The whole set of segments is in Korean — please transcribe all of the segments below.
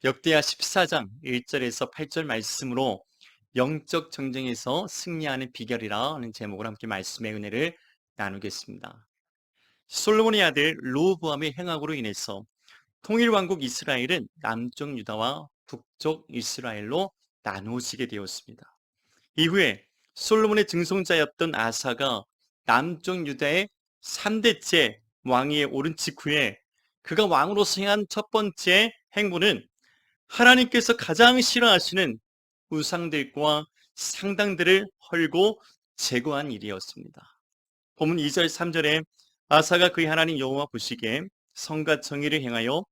역대하 14장 1절에서 8절 말씀으로 영적 전쟁에서 승리하는 비결이라는 제목으로 함께 말씀의 은혜를 나누겠습니다. 솔로몬의 아들 르호보암의 행악으로 인해서 통일왕국 이스라엘은 남쪽 유다와 북쪽 이스라엘로 나누어지게 되었습니다. 이후에 솔로몬의 증손자였던 아사가 남쪽 유다의 3대째 왕위에 오른 직후에 그가 왕으로서 행한 첫 번째 행보는 하나님께서 가장 싫어하시는 우상들과 상당들을 헐고 제거한 일이었습니다. 본문 2절 3절에 아사가 그의 하나님 여호와 보시기에 성과 정의를 행하여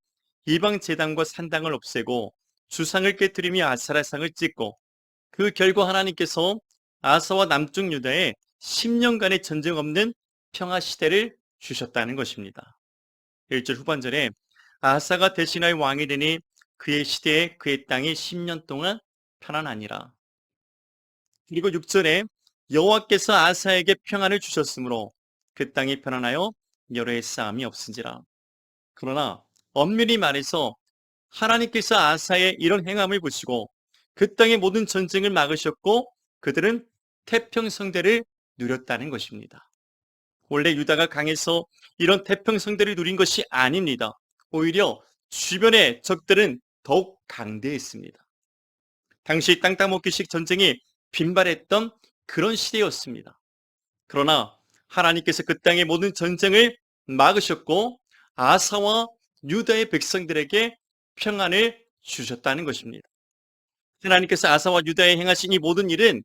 이방 제단과 산당을 없애고 주상을 깨뜨리며 아사라 상을 찢고 그 결과 하나님께서 아사와 남쪽 유다에 10년간의 전쟁 없는 평화 시대를 주셨다는 것입니다. 1절 후반절에 아사가 대신하여 왕이 되니 그의 시대에 그의 땅이 10년 동안 편안하니라. 그리고 6절에 여호와께서 아사에게 평안을 주셨으므로 그 땅이 편안하여 여러 해 싸움이 없은지라. 그러나 엄밀히 말해서 하나님께서 아사의 이런 행함을 보시고 그 땅의 모든 전쟁을 막으셨고 그들은 태평성대를 누렸다는 것입니다. 원래 유다가 강해서 이런 태평성대를 누린 것이 아닙니다. 오히려 주변의 적들은 더욱 강대했습니다. 당시 땅 따먹기식 전쟁이 빈발했던 그런 시대였습니다. 그러나 하나님께서 그 땅의 모든 전쟁을 막으셨고 아사와 유다의 백성들에게 평안을 주셨다는 것입니다. 하나님께서 아사와 유다에 행하신 이 모든 일은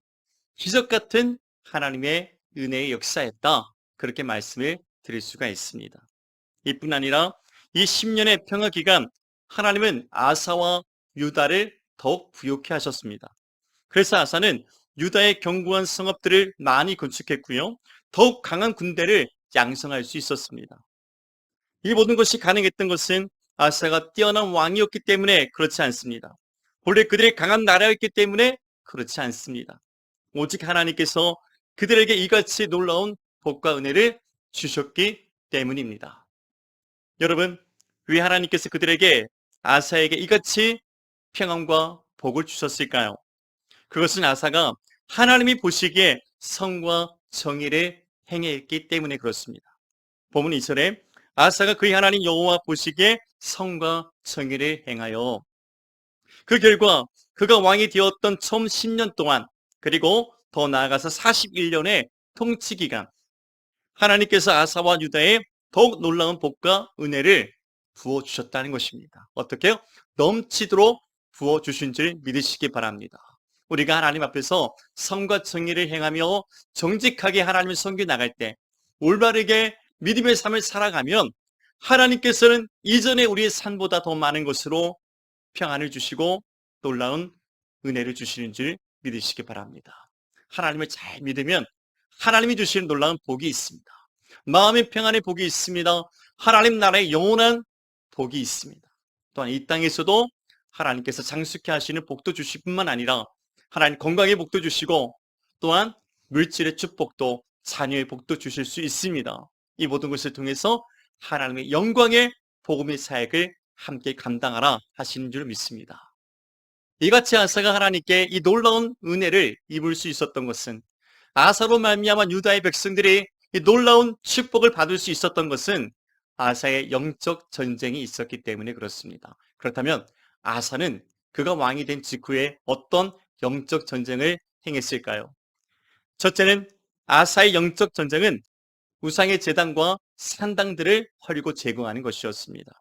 기적 같은 하나님의 은혜의 역사였다. 그렇게 말씀을 드릴 수가 있습니다. 이뿐 아니라 이 10년의 평화 기간 하나님은 아사와 유다를 더욱 부욕해 하셨습니다. 그래서 아사는 유다의 견고한 성읍들을 많이 건축했고요. 더욱 강한 군대를 양성할 수 있었습니다. 이 모든 것이 가능했던 것은 아사가 뛰어난 왕이었기 때문에 그렇지 않습니다. 본래 그들이 강한 나라였기 때문에 그렇지 않습니다. 오직 하나님께서 그들에게 이같이 놀라운 복과 은혜를 주셨기 때문입니다. 여러분, 왜 하나님께서 그들에게 아사에게 이같이 평안과 복을 주셨을까요? 그것은 아사가 하나님이 보시기에 성과 정의를 행했기 때문에 그렇습니다. 본문 2절에 아사가 그의 하나님 여호와 보시기에 성과 정의를 행하여 그 결과 그가 왕이 되었던 처음 10년 동안 그리고 더 나아가서 41년의 통치 기간 하나님께서 아사와 유다에 더욱 놀라운 복과 은혜를 부어주셨다는 것입니다. 어떻게요? 넘치도록 부어주신 줄 믿으시기 바랍니다. 우리가 하나님 앞에서 성과 정의를 행하며 정직하게 하나님을 섬겨 나갈 때 올바르게 믿음의 삶을 살아가면 하나님께서는 이전에 우리의 산보다 더 많은 것으로 평안을 주시고 놀라운 은혜를 주시는 줄 믿으시기 바랍니다. 하나님을 잘 믿으면 하나님이 주시는 놀라운 복이 있습니다. 마음의 평안의 복이 있습니다. 하나님 나라의 영원한 복이 있습니다. 또한 이 땅에서도 하나님께서 장수케 하시는 복도 주실 뿐만 아니라 하나님 건강의 복도 주시고 또한 물질의 축복도 자녀의 복도 주실 수 있습니다. 이 모든 것을 통해서 하나님의 영광의 복음의 사역을 함께 감당하라 하시는 줄 믿습니다. 이같이 아사가 하나님께 이 놀라운 은혜를 입을 수 있었던 것은 아사로 말미암아 유다의 백성들이 이 놀라운 축복을 받을 수 있었던 것은 아사의 영적 전쟁이 있었기 때문에 그렇습니다. 그렇다면 아사는 그가 왕이 된 직후에 어떤 영적 전쟁을 행했을까요? 첫째는 아사의 영적 전쟁은 우상의 제단과 산당들을 헐고 제거하는 것이었습니다.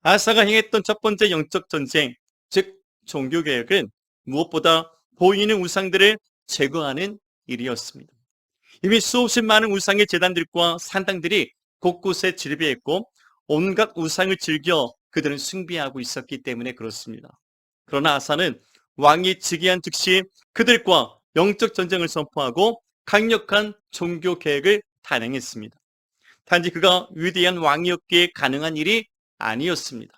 아사가 행했던 첫 번째 영적 전쟁, 즉 종교개혁은 무엇보다 보이는 우상들을 제거하는 일이었습니다. 이미 수없이 많은 우상의 제단들과 산당들이 곳곳에 즐비했고 온갖 우상을 즐겨 그들은 숭배하고 있었기 때문에 그렇습니다. 그러나 아사는 왕이 즉위한 즉시 그들과 영적 전쟁을 선포하고 강력한 종교 개혁을 단행했습니다. 단지 그가 위대한 왕이었기에 가능한 일이 아니었습니다.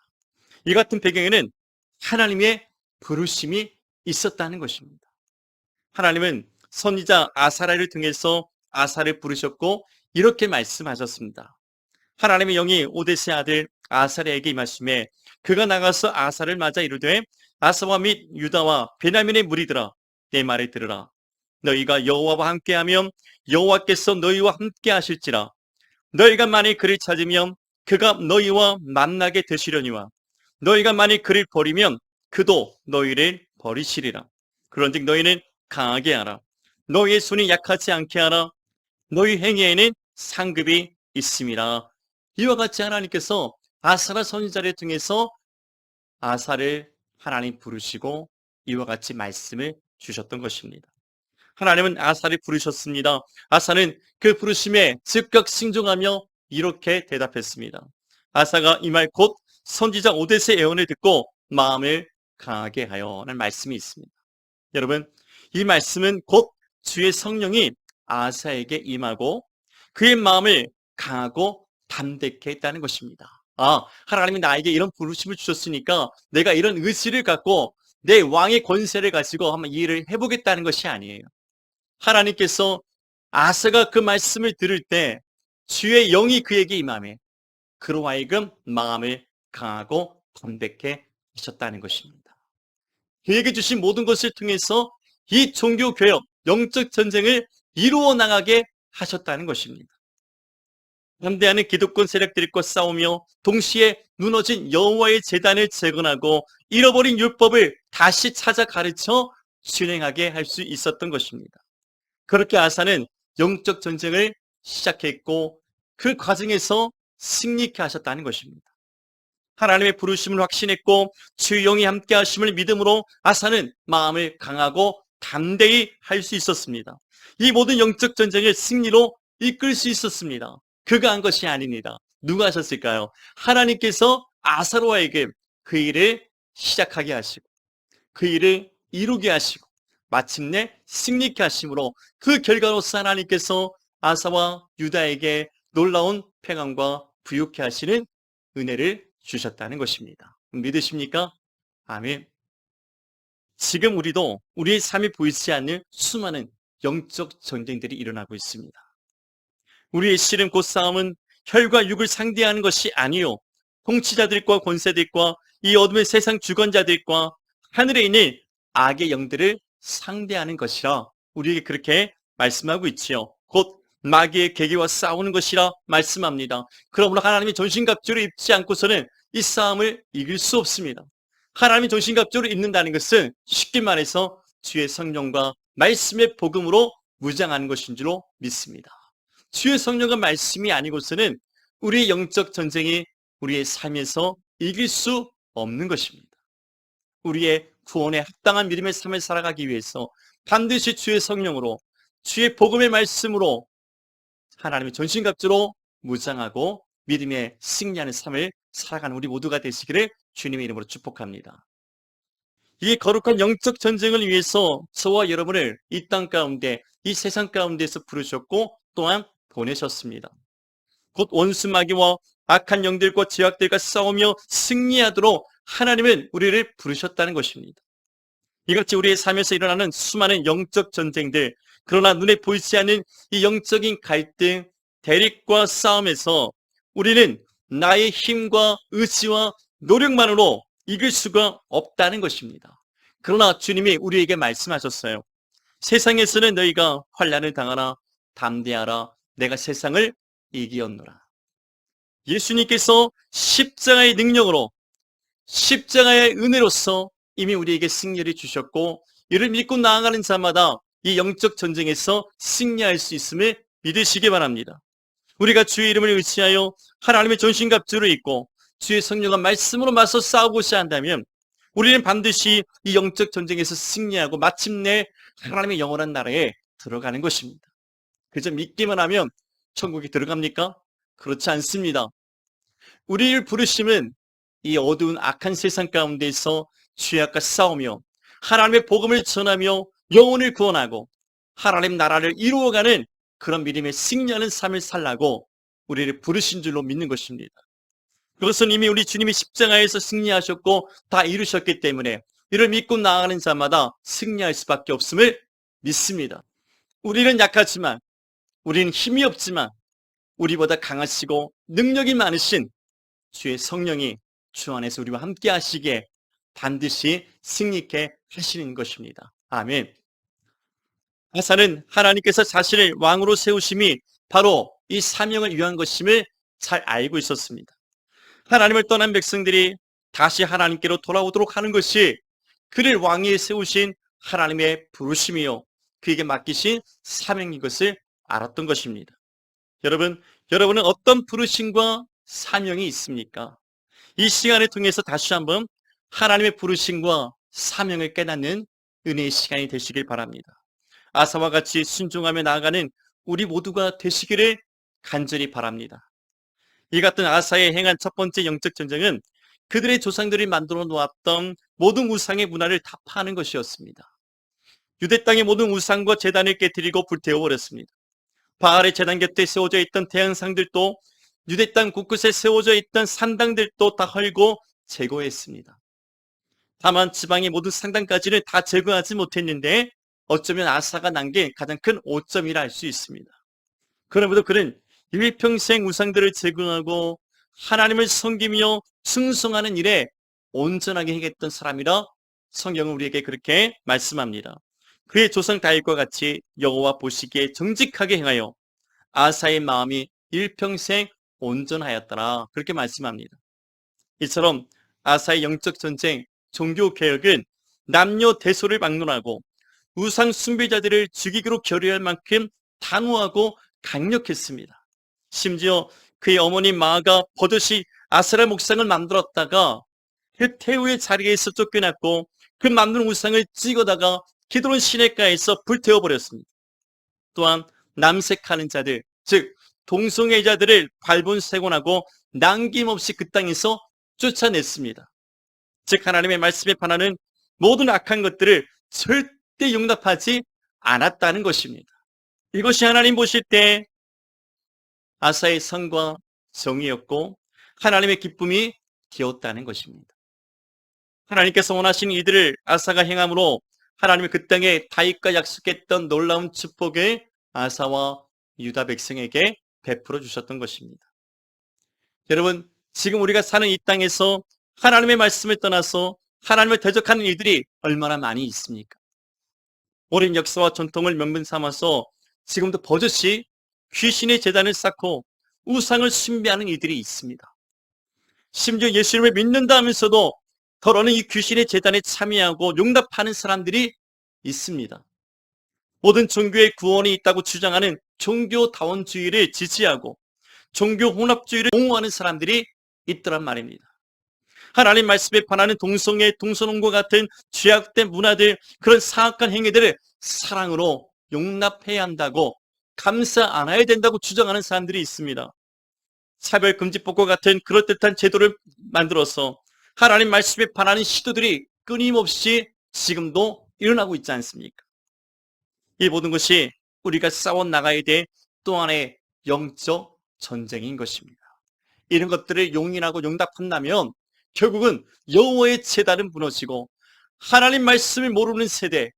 이 같은 배경에는 하나님의 부르심이 있었다는 것입니다. 하나님은 선지자 아사랴를 통해서 아사를 부르셨고 이렇게 말씀하셨습니다. 하나님의 영이 오데스의 아들 아사랴에게 임하심에 그가 나가서 아사를 맞아 이르되 아사와 및 유다와 베냐민의 무리들아 내 말을 들으라. 너희가 여호와와 함께하면 여호와께서 너희와 함께 하실지라. 너희가 만일 그를 찾으면 그가 너희와 만나게 되시려니와 너희가 만일 그를 버리면 그도 너희를 버리시리라. 그런즉 너희는 강하게 하라. 너희의 손이 약하지 않게 하라. 너희 행위에는 상급이 있음이라. 이와 같이 하나님께서 아사라 선지자를 통해서 아사를 하나님 부르시고 이와 같이 말씀을 주셨던 것입니다. 하나님은 아사를 부르셨습니다. 아사는 그 부르심에 즉각 순종하며 이렇게 대답했습니다. 아사가 이 말 곧 선지자 오뎃의 예언을 듣고 마음을 강하게 하여라는 말씀이 있습니다. 여러분, 이 말씀은 곧 주의 성령이 아사에게 임하고 그의 마음을 강하고 담대케 했다는 것입니다. 하나님이 나에게 이런 부르심을 주셨으니까 내가 이런 의지를 갖고 내 왕의 권세를 가지고 한번 이 일을 해보겠다는 것이 아니에요. 하나님께서 아사가 그 말씀을 들을 때 주의 영이 그에게 임하며 그로 하여금 마음을 강하고 담대케 하셨다는 것입니다. 그에게 주신 모든 것을 통해서 이 종교개혁, 영적 전쟁을 이루어 나가게 하셨다는 것입니다. 현대하는 기득권 세력들과 싸우며 동시에 무너진 여호와의 제단을 재건하고 잃어버린 율법을 다시 찾아 가르쳐 진행하게 할 수 있었던 것입니다. 그렇게 아사는 영적 전쟁을 시작했고 그 과정에서 승리케 하셨다는 것입니다. 하나님의 부르심을 확신했고 주의 영이 함께 하심을 믿음으로 아사는 마음을 강하고 담대히 할 수 있었습니다. 이 모든 영적 전쟁을 승리로 이끌 수 있었습니다. 그가 한 것이 아닙니다. 누가 하셨을까요? 하나님께서 아사로 하여금 그 일을 시작하게 하시고 그 일을 이루게 하시고 마침내 승리케 하심으로 그 결과로서 하나님께서 아사와 유다에게 놀라운 평안과 부유케 하시는 은혜를 주셨다는 것입니다. 믿으십니까? 아멘. 지금 우리도 우리의 삶에 보이지 않는 수많은 영적 전쟁들이 일어나고 있습니다. 우리의 씨름 곧 싸움은 혈과 육을 상대하는 것이 아니요 통치자들과 권세들과 이 어둠의 세상 주권자들과 하늘에 있는 악의 영들을 상대하는 것이라 우리에게 그렇게 말씀하고 있지요. 곧 마귀의 계기와 싸우는 것이라 말씀합니다. 그러므로 하나님의 전신갑주를 입지 않고서는 이 싸움을 이길 수 없습니다. 하나님의 전신갑주를 입는다는 것은 쉽게 말해서 주의 성령과 말씀의 복음으로 무장하는 것인 줄로 믿습니다. 주의 성령과 말씀이 아니고서는 우리의 영적 전쟁이 우리의 삶에서 이길 수 없는 것입니다. 우리의 구원에 합당한 믿음의 삶을 살아가기 위해서 반드시 주의 성령으로 주의 복음의 말씀으로 하나님의 전신갑주로 무장하고 믿음의 승리하는 삶을 살아가는 우리 모두가 되시기를 주님의 이름으로 축복합니다. 이 거룩한 영적 전쟁을 위해서 저와 여러분을 이 땅 가운데 이 세상 가운데서 부르셨고 또한 보내셨습니다. 곧 원수 마귀와 악한 영들과 죄악들과 싸우며 승리하도록 하나님은 우리를 부르셨다는 것입니다. 이같이 우리의 삶에서 일어나는 수많은 영적 전쟁들, 그러나 눈에 보이지 않는 이 영적인 갈등, 대립과 싸움에서 우리는 나의 힘과 의지와 노력만으로 이길 수가 없다는 것입니다. 그러나 주님이 우리에게 말씀하셨어요. 세상에서는 너희가 환난을 당하나 담대하라. 내가 세상을 이기었노라. 예수님께서 십자가의 능력으로 십자가의 은혜로서 이미 우리에게 승리를 주셨고 이를 믿고 나아가는 자마다 이 영적 전쟁에서 승리할 수 있음을 믿으시기 바랍니다. 우리가 주의 이름을 의지하여 하나님의 전신갑주를 입고 주의 성령과 말씀으로 맞서 싸우고자 한다면 우리는 반드시 이 영적 전쟁에서 승리하고 마침내 하나님의 영원한 나라에 들어가는 것입니다. 그저 믿기만 하면 천국에 들어갑니까? 그렇지 않습니다. 우리를 부르심은 이 어두운 악한 세상 가운데서 죄악과 싸우며 하나님의 복음을 전하며 영혼을 구원하고 하나님 나라를 이루어가는 그런 믿음의 승리하는 삶을 살라고 우리를 부르신 줄로 믿는 것입니다. 그것은 이미 우리 주님이 십자가에서 승리하셨고 다 이루셨기 때문에 이를 믿고 나아가는 자마다 승리할 수밖에 없음을 믿습니다. 우리는 약하지만, 우리는 힘이 없지만 우리보다 강하시고 능력이 많으신 주의 성령이 주 안에서 우리와 함께 하시기에 반드시 승리케 하시는 것입니다. 아멘. 아사는 하나님께서 자신을 왕으로 세우심이 바로 이 사명을 위한 것임을 잘 알고 있었습니다. 하나님을 떠난 백성들이 다시 하나님께로 돌아오도록 하는 것이 그를 왕위에 세우신 하나님의 부르심이요, 그에게 맡기신 사명인 것을 알았던 것입니다. 여러분은 어떤 부르심과 사명이 있습니까? 이 시간을 통해서 다시 한번 하나님의 부르심과 사명을 깨닫는 은혜의 시간이 되시길 바랍니다. 아사와 같이 순종하며 나아가는 우리 모두가 되시기를 간절히 바랍니다. 이 같은 아사의 행한 첫 번째 영적 전쟁은 그들의 조상들이 만들어 놓았던 모든 우상의 문화를 타파하는 것이었습니다. 유대 땅의 모든 우상과 제단을 깨뜨리고 불태워버렸습니다. 바알의 제단 곁에 세워져 있던 태양상들도, 유대 땅 곳곳에 세워져 있던 산당들도 다 헐고 제거했습니다. 다만 지방의 모든 상당까지는 다 제거하지 못했는데 어쩌면 아사가 난 게 가장 큰 오점이라 할 수 있습니다. 그럼에도 그는 일평생 우상들을 제거하고 하나님을 섬기며 충성하는 일에 온전하게 행했던 사람이라 성경은 우리에게 그렇게 말씀합니다. 그의 조상 다윗과 같이 여호와 보시기에 정직하게 행하여 아사의 마음이 일평생 온전하였더라, 그렇게 말씀합니다. 이처럼 아사의 영적 전쟁, 종교 개혁은 남녀 대소를 막론하고 우상 숭배자들을 죽이기로 결의할 만큼 단호하고 강력했습니다. 심지어 그의 어머니 마아가 버젓이 아세라 목상을 만들었다가 그 태우의 자리에서 쫓겨났고 그 만든 우상을 찍어다가 기드론 시내가에서 불태워버렸습니다. 또한 남색하는 자들, 즉 동성애자들을 발본색원하고 남김없이 그 땅에서 쫓아냈습니다. 즉 하나님의 말씀에 반하는 모든 악한 것들을 절대 용납하지 않았다는 것입니다. 이것이 하나님 보실 때 아사의 선과 정의였고 하나님의 기쁨이 되었다는 것입니다. 하나님께서 원하신 이들을 아사가 행함으로 하나님이 그 땅에 다윗과 약속했던 놀라운 축복을 아사와 유다 백성에게 베풀어 주셨던 것입니다. 여러분, 지금 우리가 사는 이 땅에서 하나님의 말씀을 떠나서 하나님을 대적하는 일들이 얼마나 많이 있습니까? 오랜 역사와 전통을 명분 삼아서 지금도 버젓이 귀신의 제단을 쌓고 우상을 숭배하는 이들이 있습니다. 심지어 예수님을 믿는다 하면서도 더러는 이 귀신의 제단에 참여하고 용납하는 사람들이 있습니다. 모든 종교의 구원이 있다고 주장하는 종교다원주의를 지지하고 종교 혼합주의를 옹호하는 사람들이 있더란 말입니다. 하나님 말씀에 반하는 동성애, 동서농과 같은 죄악된 문화들, 그런 사악한 행위들을 사랑으로 용납해야 한다고, 감싸 안아야 된다고 주장하는 사람들이 있습니다. 차별금지법과 같은 그럴듯한 제도를 만들어서 하나님 말씀에 반하는 시도들이 끊임없이 지금도 일어나고 있지 않습니까? 이 모든 것이 우리가 싸워 나가야 될 또 하나의 영적 전쟁인 것입니다. 이런 것들을 용인하고 용납한다면 결국은 여호와의 제단은 무너지고 하나님 말씀을 모르는 세대,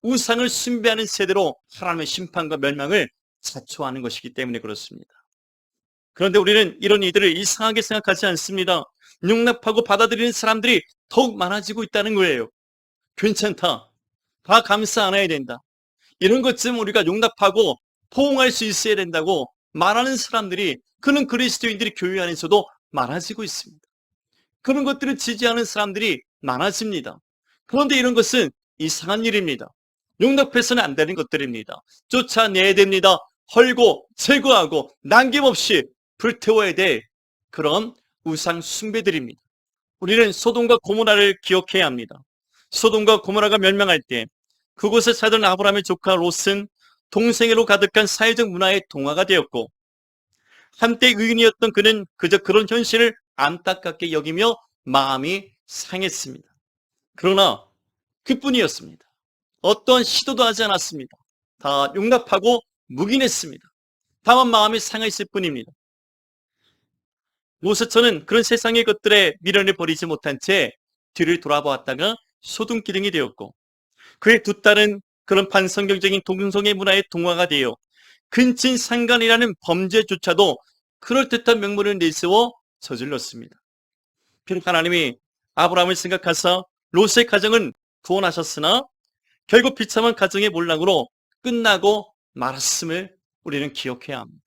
우상을 숭배하는 세대로 하나님의 심판과 멸망을 자초하는 것이기 때문에 그렇습니다. 그런데 우리는 이런 이들을 이상하게 생각하지 않습니다. 용납하고 받아들이는 사람들이 더욱 많아지고 있다는 거예요. 괜찮다, 다 감싸 안아야 된다, 이런 것쯤 우리가 용납하고 포옹할 수 있어야 된다고 말하는 사람들이, 그런 그리스도인들이 교회 안에서도 많아지고 있습니다. 그런 것들을 지지하는 사람들이 많아집니다. 그런데 이런 것은 이상한 일입니다. 용납해서는 안 되는 것들입니다. 쫓아내야 됩니다. 헐고 제거하고 남김없이 불태워야 될 그런 우상 숭배들입니다. 우리는 소돔과 고모라를 기억해야 합니다. 소돔과 고모라가 멸망할 때 그곳에 살던 아브라함의 조카 롯은 동성애로 가득한 사회적 문화의 동화가 되었고, 한때 의인이었던 그는 그저 그런 현실을 안타깝게 여기며 마음이 상했습니다. 그러나 그뿐이었습니다. 어떠한 시도도 하지 않았습니다. 다 용납하고 묵인했습니다. 다만 마음이 상했을 뿐입니다. 롯은 그런 세상의 것들에 미련을 버리지 못한 채 뒤를 돌아보았다가 소둠기둥이 되었고, 그의 두 딸은 그런 반성경적인 동성애 문화의 동화가 되어 근친상간이라는 범죄조차도 그럴듯한 명분을 내세워 저질렀습니다. 비록 하나님이 아브라함을 생각하사 롯의 가정은 구원하셨으나 결국 비참한 가정의 몰락으로 끝나고 말았음을 우리는 기억해야 합니다.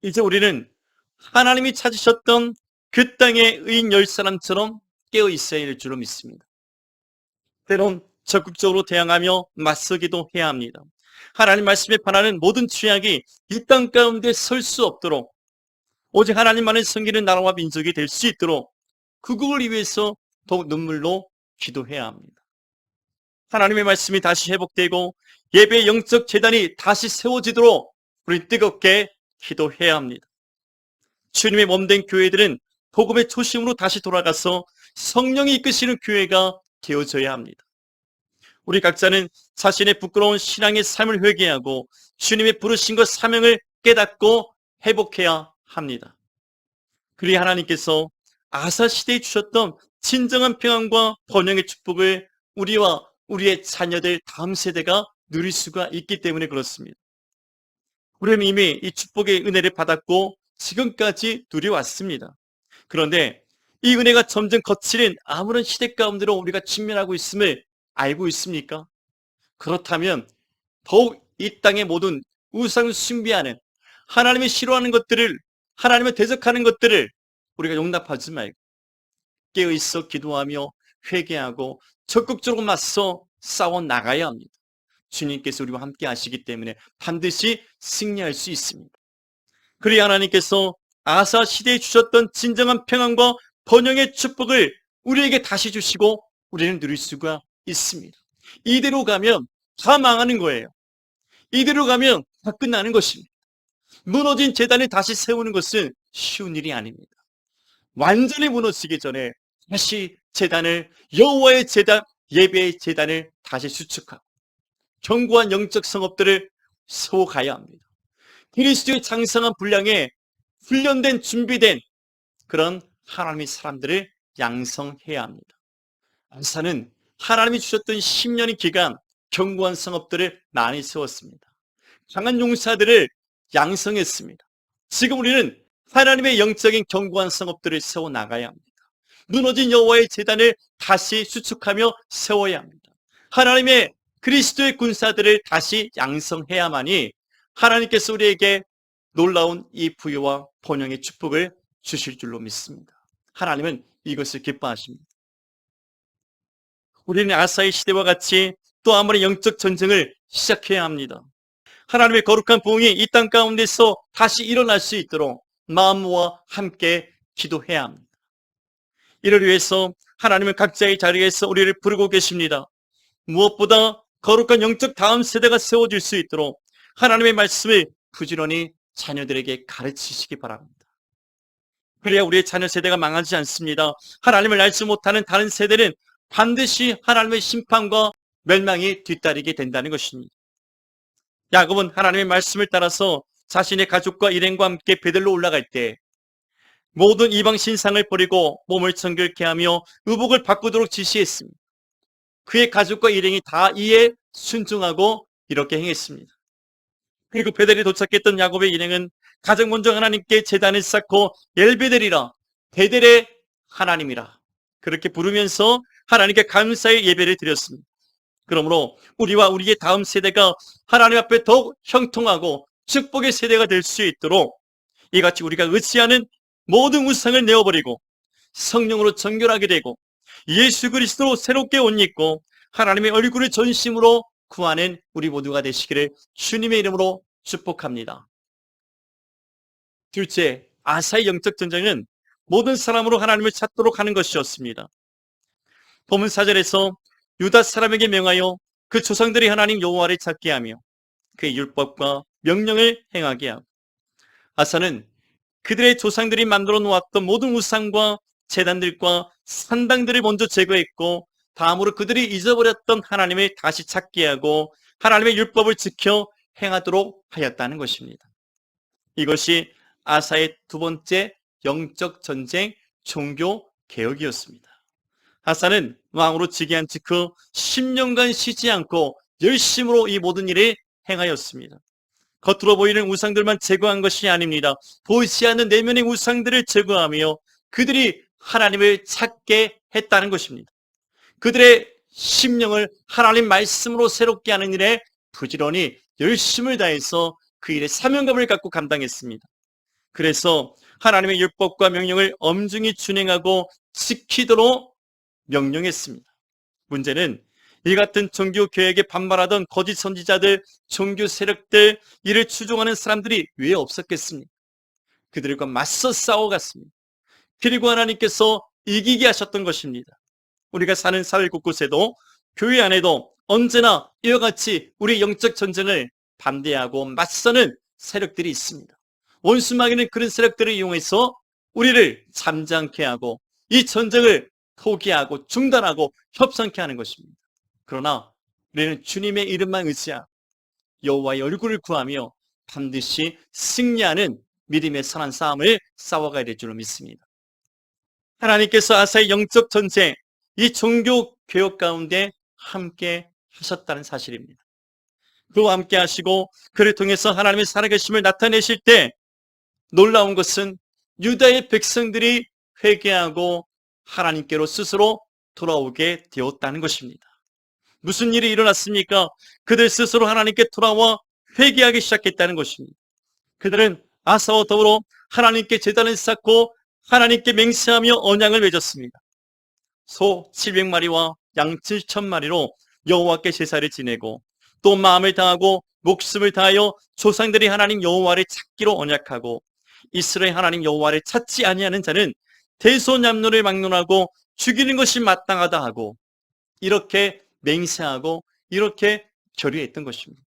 이제 우리는 하나님이 찾으셨던 그 땅의 의인 10사람처럼 깨어 있어야 할 줄로 믿습니다. 때론 적극적으로 대항하며 맞서기도 해야 합니다. 하나님 말씀에 반하는 모든 죄악이 이 땅 가운데 설 수 없도록, 오직 하나님만을 섬기는 나라와 민족이 될 수 있도록 그걸 위해서 더욱 눈물로 기도해야 합니다. 하나님의 말씀이 다시 회복되고 예배의 영적 재단이 다시 세워지도록 우리 뜨겁게 기도해야 합니다. 주님의 몸된 교회들은 복음의 초심으로 다시 돌아가서 성령이 이끄시는 교회가 되어져야 합니다. 우리 각자는 자신의 부끄러운 신앙의 삶을 회개하고 주님의 부르신 것 사명을 깨닫고 회복해야 합니다. 그리고 하나님께서 아사 시대에 주셨던 진정한 평안과 번영의 축복을 우리와 우리의 자녀들 다음 세대가 누릴 수가 있기 때문에 그렇습니다. 우리는 이미 이 축복의 은혜를 받았고 지금까지 누려왔습니다. 그런데 이 은혜가 점점 거치는 아무런 시대 가운데로 우리가 직면하고 있음을 알고 있습니까? 그렇다면 더욱 이 땅의 모든 우상을 숭배하는, 하나님이 싫어하는 것들을, 하나님을 대적하는 것들을 우리가 용납하지 말고 깨어있어 기도하며 회개하고 적극적으로 맞서 싸워 나가야 합니다. 주님께서 우리와 함께 하시기 때문에 반드시 승리할 수 있습니다. 그리고 하나님께서 아사 시대에 주셨던 진정한 평안과 번영의 축복을 우리에게 다시 주시고 우리는 누릴 수가 있습니다. 이대로 가면 다 망하는 거예요. 이대로 가면 다 끝나는 것입니다. 무너진 제단을 다시 세우는 것은 쉬운 일이 아닙니다. 완전히 무너지기 전에 다시 제단을, 여호와의 제단, 예배의 제단을 다시 수축하고 견고한 영적 성업들을 세워가야 합니다. 그리스도의 장성한 분량에 훈련된, 준비된 그런 하나님의 사람들을 양성해야 합니다. 아사는 하나님이 주셨던 10년의 기간 견고한 성업들을 많이 세웠습니다. 강한 용사들을 양성했습니다. 지금 우리는 하나님의 영적인 견고한 성업들을 세워나가야 합니다. 무너진 여호와의 제단을 다시 수축하며 세워야 합니다. 하나님의 그리스도의 군사들을 다시 양성해야만이 하나님께서 우리에게 놀라운 이 부유와 번영의 축복을 주실 줄로 믿습니다. 하나님은 이것을 기뻐하십니다. 우리는 아사의 시대와 같이 또 아무리 영적 전쟁을 시작해야 합니다. 하나님의 거룩한 부흥이 이 땅 가운데서 다시 일어날 수 있도록 마음과 함께 기도해야 합니다. 이를 위해서 하나님은 각자의 자리에서 우리를 부르고 계십니다. 무엇보다 거룩한 영적 다음 세대가 세워질 수 있도록 하나님의 말씀을 부지런히 자녀들에게 가르치시기 바랍니다. 그래야 우리의 자녀 세대가 망하지 않습니다. 하나님을 알지 못하는 다른 세대는 반드시 하나님의 심판과 멸망이 뒤따르게 된다는 것입니다. 야곱은 하나님의 말씀을 따라서 자신의 가족과 일행과 함께 베들로 올라갈 때 모든 이방 신상을 버리고 몸을 정결케 하며 의복을 바꾸도록 지시했습니다. 그의 가족과 일행이 다 이에 순종하고 이렇게 행했습니다. 그리고 베델에 도착했던 야곱의 일행은 가장 먼저 하나님께 제단을 쌓고 엘베델이라, 베델의 하나님이라 그렇게 부르면서 하나님께 감사의 예배를 드렸습니다. 그러므로 우리와 우리의 다음 세대가 하나님 앞에 더욱 형통하고 축복의 세대가 될 수 있도록 이같이 우리가 의지하는 모든 우상을 내어버리고 성령으로 정결하게 되고 예수 그리스도로 새롭게 옷 입고 하나님의 얼굴을 전심으로 구하는 우리 모두가 되시기를 주님의 이름으로 축복합니다. 둘째, 아사의 영적 전쟁은 모든 사람으로 하나님을 찾도록 하는 것이었습니다. 본문 4절에서 유다 사람에게 명하여 그 조상들이 하나님 여호와를 찾게 하며 그의 율법과 명령을 행하게 하고, 아사는 그들의 조상들이 만들어 놓았던 모든 우상과 제단들과 산당들을 먼저 제거했고 다음으로 그들이 잊어버렸던 하나님을 다시 찾게 하고 하나님의 율법을 지켜 행하도록 하였다는 것입니다. 이것이 아사의 두 번째 영적 전쟁 종교 개혁이었습니다. 아사는 왕으로 즉위한 직후 10년간 쉬지 않고 열심으로 이 모든 일을 행하였습니다. 겉으로 보이는 우상들만 제거한 것이 아닙니다. 보이지 않는 내면의 우상들을 제거하며 그들이 하나님을 찾게 했다는 것입니다. 그들의 심령을 하나님 말씀으로 새롭게 하는 일에 부지런히 열심을 다해서 그 일에 사명감을 갖고 감당했습니다. 그래서 하나님의 율법과 명령을 엄중히 준행하고 지키도록 명령했습니다. 문제는 이 같은 종교 개혁에 반발하던 거짓 선지자들, 종교 세력들, 이를 추종하는 사람들이 왜 없었겠습니까? 그들과 맞서 싸워갔습니다. 그리고 하나님께서 이기게 하셨던 것입니다. 우리가 사는 사회 곳곳에도, 교회 안에도 언제나 이와 같이 우리 영적 전쟁을 반대하고 맞서는 세력들이 있습니다. 원수마귀는 그런 세력들을 이용해서 우리를 잠잠케 하고 이 전쟁을 포기하고 중단하고 협상케 하는 것입니다. 그러나 우리는 주님의 이름만 의지하고 여호와의 얼굴을 구하며 반드시 승리하는 믿음의 선한 싸움을 싸워가야 될 줄로 믿습니다. 하나님께서 아사의 영적 전쟁, 이 종교 개혁 가운데 함께 하셨다는 사실입니다. 그와 함께 하시고 그를 통해서 하나님의 살아계심을 나타내실 때 놀라운 것은 유다의 백성들이 회개하고 하나님께로 스스로 돌아오게 되었다는 것입니다. 무슨 일이 일어났습니까? 그들 스스로 하나님께 돌아와 회개하기 시작했다는 것입니다. 그들은 아사와 더불어 하나님께 제단을 쌓고 하나님께 맹세하며 언약을 맺었습니다. 소 700마리와 양 7,000마리로 여호와께 제사를 지내고 또 마음을 다하고 목숨을 다하여 조상들이 하나님 여호와를 찾기로 언약하고 이스라엘 하나님 여호와를 찾지 아니하는 자는 대소냠노를 막론하고 죽이는 것이 마땅하다 하고 이렇게 맹세하고 이렇게 결의했던 것입니다.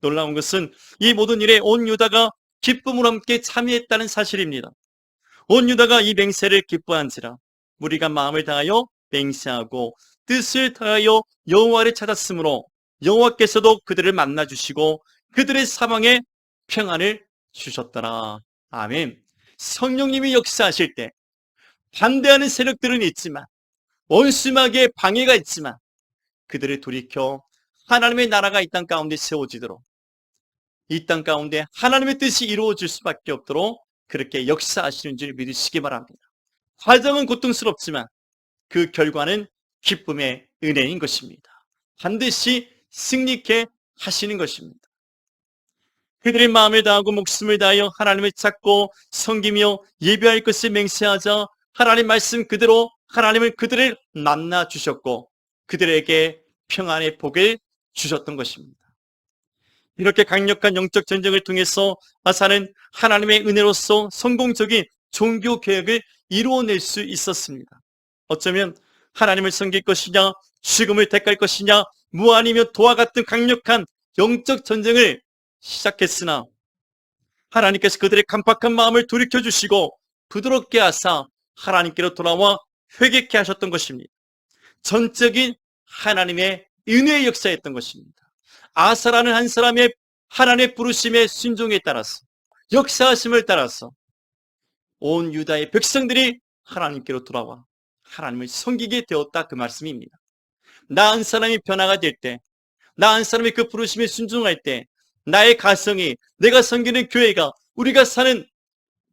놀라운 것은 이 모든 일에 온 유다가 기쁨으로 함께 참여했다는 사실입니다. 온 유다가 이 맹세를 기뻐한지라 무리가 마음을 다하여 맹세하고 뜻을 다하여 여호와를 찾았으므로 여호와께서도 그들을 만나주시고 그들의 사방에 평안을 주셨더라. 아멘. 성령님이 역사하실 때 반대하는 세력들은 있지만 원수마귀의 방해가 있지만 그들을 돌이켜 하나님의 나라가 이 땅 가운데 세워지도록 이 땅 가운데 하나님의 뜻이 이루어질 수밖에 없도록 그렇게 역사하시는 줄 믿으시기 바랍니다. 과정은 고통스럽지만 그 결과는 기쁨의 은혜인 것입니다. 반드시 승리케 하시는 것입니다. 그들의 마음을 다하고 목숨을 다하여 하나님을 찾고 섬기며 예배할 것을 맹세하자 하나님 말씀 그대로 하나님은 그들을 만나 주셨고 그들에게 평안의 복을 주셨던 것입니다. 이렇게 강력한 영적 전쟁을 통해서 아사는 하나님의 은혜로서 성공적인 종교 개혁을 이루어낼 수 있었습니다. 어쩌면 하나님을 섬길 것이냐 죽음을 택할 것이냐 무한이며 도와 같은 강력한 영적 전쟁을 시작했으나 하나님께서 그들의 간팍한 마음을 돌이켜주시고 부드럽게 하사 하나님께로 돌아와 회개케 하셨던 것입니다. 전적인 하나님의 은혜의 역사였던 것입니다. 아사라는 한 사람의 하나님의 부르심의 순종에 따라서 역사하심을 따라서 온 유다의 백성들이 하나님께로 돌아와 하나님을 섬기게 되었다 그 말씀입니다. 나 한 사람이 변화가 될 때, 나 한 사람이 그 부르심에 순종할 때 나의 가정이, 내가 섬기는 교회가, 우리가 사는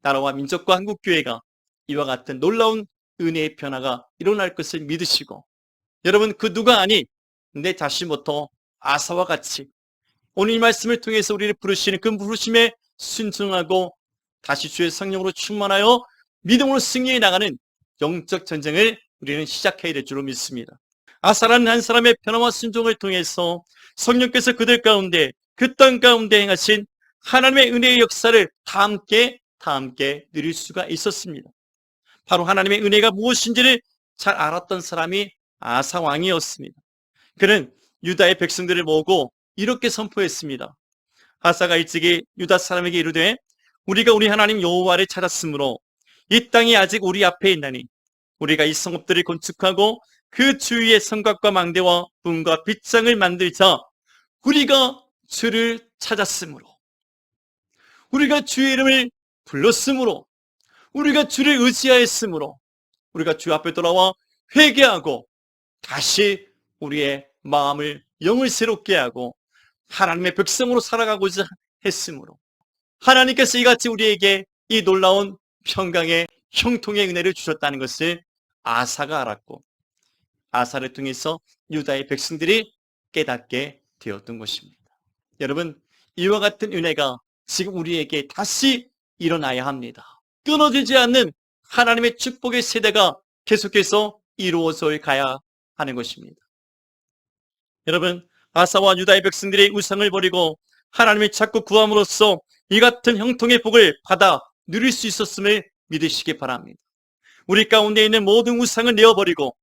나라와 민족과 한국교회가 이와 같은 놀라운 은혜의 변화가 일어날 것을 믿으시고 여러분 그 누가 아니 내 자신부터 아사와 같이 오늘 이 말씀을 통해서 우리를 부르시는 그 부르심에 순종하고 다시 주의 성령으로 충만하여 믿음으로 승리해 나가는 영적 전쟁을 우리는 시작해야 될 줄로 믿습니다. 아사라는 한 사람의 변화와 순종을 통해서 성령께서 그들 가운데 그 땅 가운데 행하신 하나님의 은혜의 역사를 다 함께 누릴 수가 있었습니다. 바로 하나님의 은혜가 무엇인지를 잘 알았던 사람이 아사 왕이었습니다. 그는 유다의 백성들을 모으고 이렇게 선포했습니다. 아사가 일찍이 유다 사람에게 이르되 우리가 우리 하나님 여호와를 찾았으므로 이 땅이 아직 우리 앞에 있나니 우리가 이 성읍들을 건축하고 그 주위에 성곽과 망대와 문과 빗장을 만들자. 우리가 주를 찾았으므로 우리가 주의 이름을 불렀으므로 우리가 주를 의지하였으므로 우리가 주 앞에 돌아와 회개하고 다시 우리의 마음을 영을 새롭게 하고 하나님의 백성으로 살아가고자 했으므로 하나님께서 이같이 우리에게 이 놀라운 평강의 형통의 은혜를 주셨다는 것을 아사가 알았고 아사를 통해서 유다의 백성들이 깨닫게 되었던 것입니다. 여러분, 이와 같은 은혜가 지금 우리에게 다시 일어나야 합니다. 끊어지지 않는 하나님의 축복의 세대가 계속해서 이루어져 가야 하는 것입니다. 여러분, 아사와 유다의 백성들이 우상을 버리고 하나님을 찾고 구함으로써 이 같은 형통의 복을 받아 누릴 수 있었음을 믿으시기 바랍니다. 우리 가운데 있는 모든 우상을 내어버리고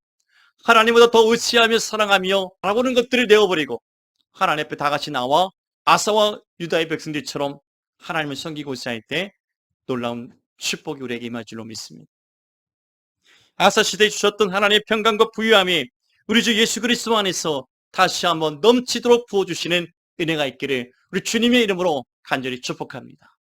하나님보다 더 의지하며 사랑하며 바라보는 것들을 내어버리고 하나님 앞에 다 같이 나와 아사와 유다의 백성들처럼 하나님을 섬기고자 할 때 놀라운 축복이 우리에게 임할 줄로 믿습니다. 아사 시대에 주셨던 하나님의 평강과 부유함이 우리 주 예수 그리스도 안에서 다시 한번 넘치도록 부어주시는 은혜가 있기를 우리 주님의 이름으로 간절히 축복합니다.